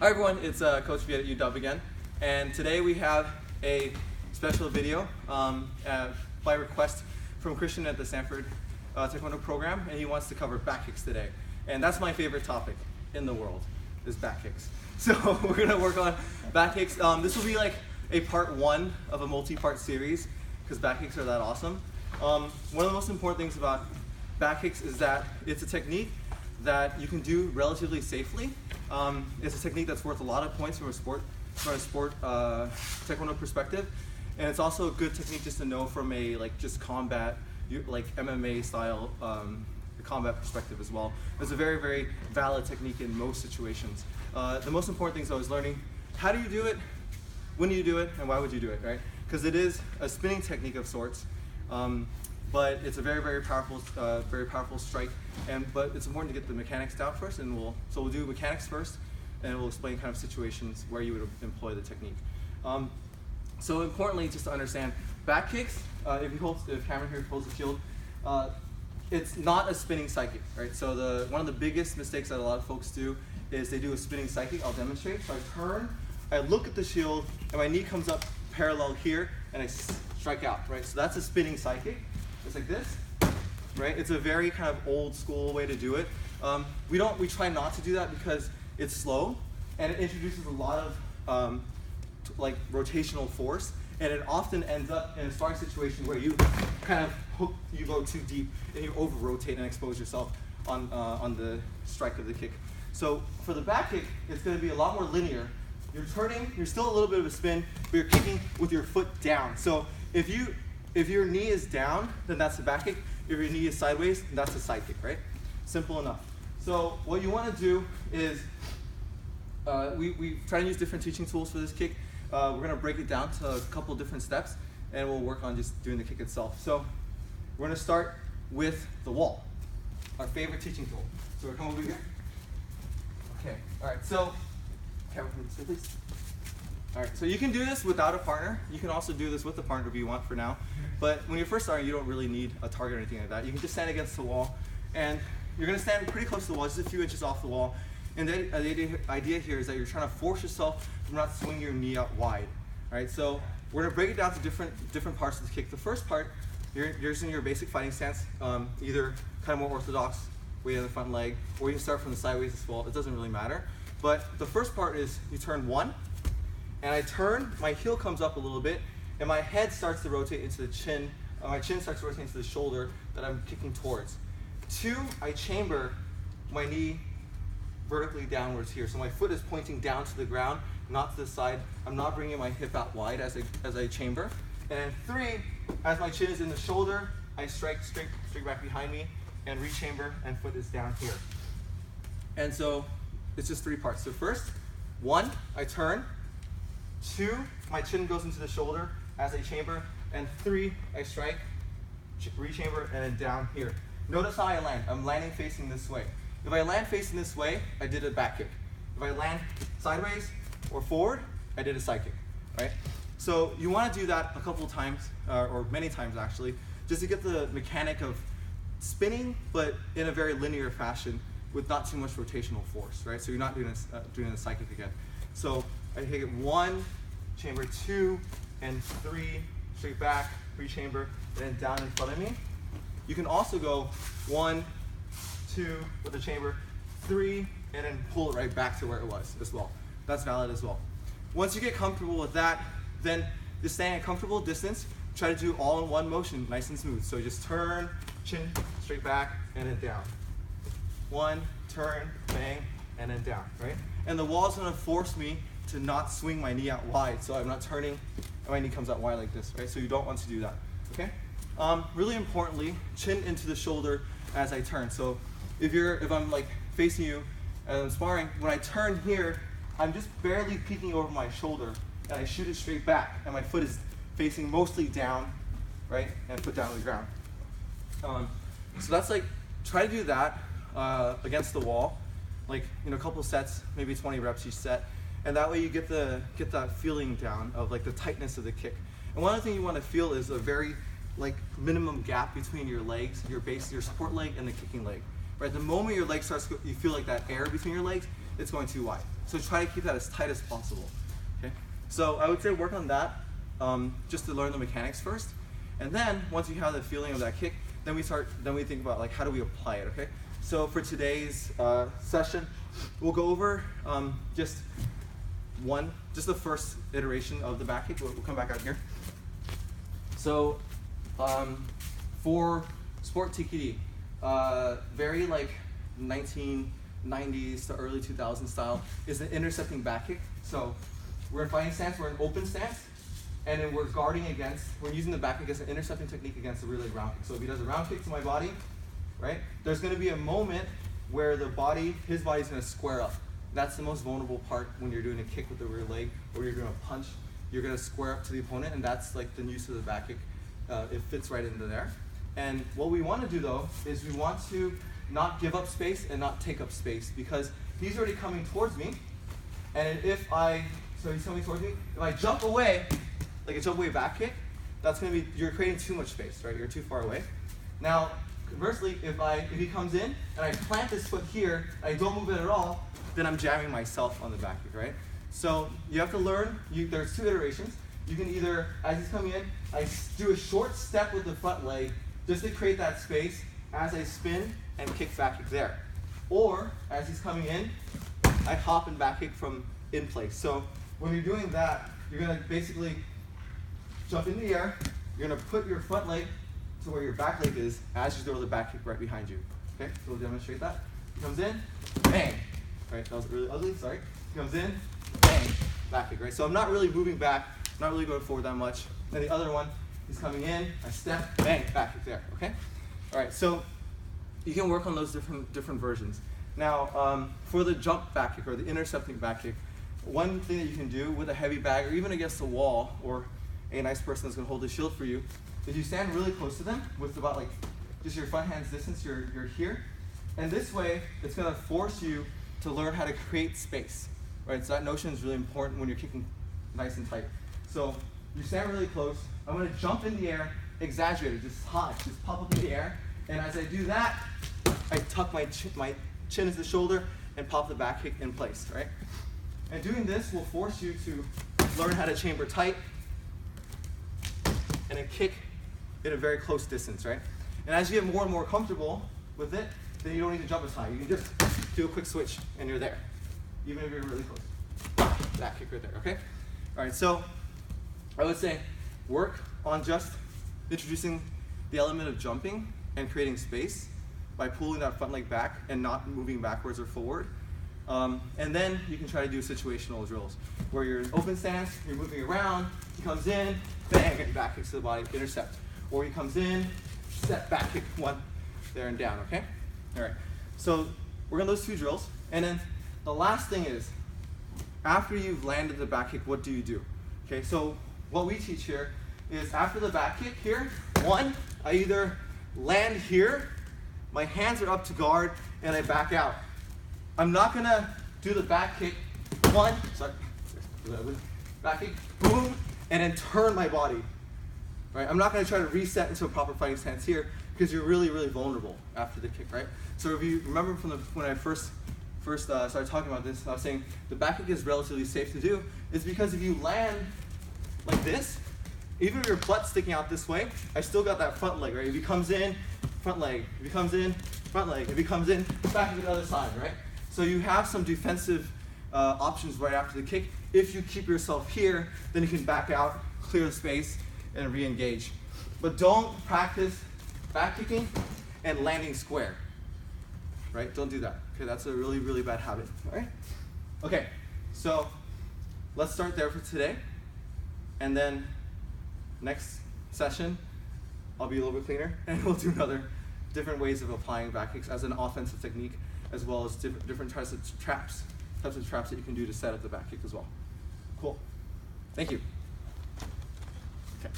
Hi everyone, it's Coach Viet at UW again, and today we have a special video by request from Christian at the Stanford Taekwondo program, and he wants to cover back kicks today. And that's my favorite topic in the world, is back kicks. So we're going to work on back kicks. This will be like a part one of a multi-part series, because back kicks are that awesome. One of the most important things about back kicks is that it's a technique that you can do relatively safely. It's a technique that's worth a lot of points from a sport taekwondo perspective, and it's also a good technique just to know from a just combat, like MMA style combat perspective as well. It's a very, very valid technique in most situations. The most important things I was learning: how do you do it, when do you do it, and why would you do it, right? Because it is a spinning technique of sorts. But it's a very, very powerful strike. But it's important to get the mechanics down first, and we'll do mechanics first, and we'll explain kind of situations where you would employ the technique. So importantly, just to understand, back kicks, if Cameron here holds the shield, it's not a spinning side kick, right? So one of the biggest mistakes that a lot of folks do is they do a spinning side kick. I'll demonstrate. So I turn, I look at the shield, and my knee comes up parallel here, and I strike out, right? So that's a spinning side kick. It's like this, right? It's a very kind of old school way to do it. We try not to do that because it's slow, and it introduces a lot of rotational force, and it often ends up in a sparring situation where you kind of you go too deep and you over rotate and expose yourself on the strike of the kick. So for the back kick, it's going to be a lot more linear. You're turning, you're still a little bit of a spin, but you're kicking with your foot down. So if your knee is down, then that's the back kick. If your knee is sideways, then that's a side kick, right? Simple enough. So what you want to do is, we try to use different teaching tools for this kick. We're going to break it down to a couple different steps, and we'll work on just doing the kick itself. So we're going to start with the wall, our favorite teaching tool. So we're coming over here. Okay, all right, so, Kevin, please. All right, so you can do this without a partner. You can also do this with a partner if you want for now. But when you're first starting, you don't really need a target or anything like that. You can just stand against the wall, and you're going to stand pretty close to the wall, just a few inches off the wall. And the idea here is that you're trying to force yourself from not swinging your knee out wide. All right, so we're going to break it down to different parts of the kick. The first part, you're in your basic fighting stance, either kind of more orthodox, weight on the front leg, or you can start from the sideways as well. It doesn't really matter. But the first part is you turn one, and I turn, my heel comes up a little bit, and my head starts to rotate into the chin. My chin starts to rotate into the shoulder that I'm kicking towards. Two, I chamber my knee vertically downwards here. So my foot is pointing down to the ground, not to the side. I'm not bringing my hip out wide as I chamber. And then three, as my chin is in the shoulder, I strike straight back behind me and rechamber, and foot is down here. And so it's just three parts. So first, one, I turn. Two, my chin goes into the shoulder as I chamber. And three, I strike, rechamber, and then down here. Notice how I land. I'm landing facing this way. If I land facing this way, I did a back kick. If I land sideways or forward, I did a side kick, right? So you want to do that a couple times, or many times actually, just to get the mechanic of spinning, but in a very linear fashion with not too much rotational force, right? So you're not doing a side kick again. So I hit it one, chamber two, and three, straight back, rechamber, and then down in front of me. You can also go one, two with the chamber, three, and then pull it right back to where it was as well. That's valid as well. Once you get comfortable with that, then just stay at a comfortable distance. Try to do all in one motion, nice and smooth. So just turn, chin, straight back, and then down. One, turn, bang, and then down, right? And the wall is going to force me to not swing my knee out wide, so I'm not turning and my knee comes out wide like this, right? So you don't want to do that, okay? Really importantly, chin into the shoulder as I turn. So if I'm like facing you and I'm sparring, when I turn here, I'm just barely peeking over my shoulder, and I shoot it straight back, and my foot is facing mostly down, right? And foot down on the ground. So that's try to do that against the wall, a couple sets, maybe 20 reps each set, and that way you get that feeling down of the tightness of the kick. And one other thing you want to feel is a very minimum gap between your legs, your support leg, and the kicking leg. Right, the moment your leg starts, you feel like that air between your legs, it's going too wide. So try to keep that as tight as possible. Okay? So I would say work on that just to learn the mechanics first. And then once you have the feeling of that kick, then we think about like how do we apply it, okay? So for today's session, we'll go over just the first iteration of the back kick. We'll come back out here. So for sport TKD, very like 1990s to early 2000s style is an intercepting back kick. So we're in fighting stance, we're in open stance, and then we're guarding against, we're using the back kick as an intercepting technique against a really round kick. So if he does a round kick to my body, right, there's going to be a moment where his body's going to square up. That's the most vulnerable part when you're doing a kick with the rear leg, or you're doing a punch. You're going to square up to the opponent, and that's like the use of the back kick. It fits right into there. And what we want to do though is we want to not give up space and not take up space, because he's already coming towards me, and so he's coming towards me. If I jump away, like a jump away back kick, that's going to be, you're creating too much space, right? You're too far away. Now, conversely, if he comes in and I plant this foot here, and I don't move it at all, then I'm jamming myself on the back kick, right? So you have to learn, there's two iterations. You can either, as he's coming in, I do a short step with the front leg just to create that space as I spin and kick back kick there. Or, as he's coming in, I hop and back kick from in place. So when you're doing that, you're going to basically jump in the air, you're going to put your front leg to where your back leg is as you throw the back kick right behind you. Okay, so we'll demonstrate that. He comes in, bang. Right, that was really ugly, sorry. He comes in, bang, back kick, right? So I'm not really moving back, not really going forward that much. Then the other one, he's coming in, I step, bang, back kick there, okay? All right, so you can work on those different versions. Now, for the jump back kick or the intercepting back kick, one thing that you can do with a heavy bag or even against the wall or a nice person that's gonna hold the shield for you, is you stand really close to them with about like just your front hand's distance, you're here. And this way, it's gonna force you to learn how to create space, right? So that notion is really important when you're kicking nice and tight. So you stand really close, I'm gonna jump in the air, exaggerated, just high, just pop up in the air. And as I do that, I tuck my chin into the shoulder and pop the back kick in place, right? And doing this will force you to learn how to chamber tight and then kick at a very close distance, right? And as you get more and more comfortable with it, then you don't need to jump as high. You can just do a quick switch and you're there, even if you're really close. That kick right there, okay? All right, so I would say work on just introducing the element of jumping and creating space by pulling that front leg back and not moving backwards or forward. And then you can try to do situational drills where you're in open stance, you're moving around, he comes in, bang, and back kicks to the body, intercept. Or he comes in, step back kick, one, there and down, okay? All right, so we're gonna do those two drills. And then the last thing is, after you've landed the back kick, what do you do? Okay, so what we teach here is after the back kick here, one, I either land here, my hands are up to guard, and I back out. I'm not gonna do the back kick, back kick, boom, and then turn my body. Right? I'm not gonna try to reset into a proper fighting stance here because you're really, really vulnerable after the kick, right? So if you remember from when I first started talking about this, I was saying the back kick is relatively safe to do. It's because if you land like this, even if your butt's sticking out this way, I still got that front leg, right? If he comes in, front leg. If he comes in, front leg. If he comes in, back to the other side, right? So you have some defensive options right after the kick. If you keep yourself here, then you can back out, clear the space, and re-engage. But don't practice back kicking and landing square, right? Don't do that, okay? That's a really, really bad habit, all right? Okay, so let's start there for today. And then next session, I'll be a little bit cleaner, and we'll do different ways of applying back kicks as an offensive technique, as well as different types of traps that you can do to set up the back kick as well. Cool. Thank you. Okay.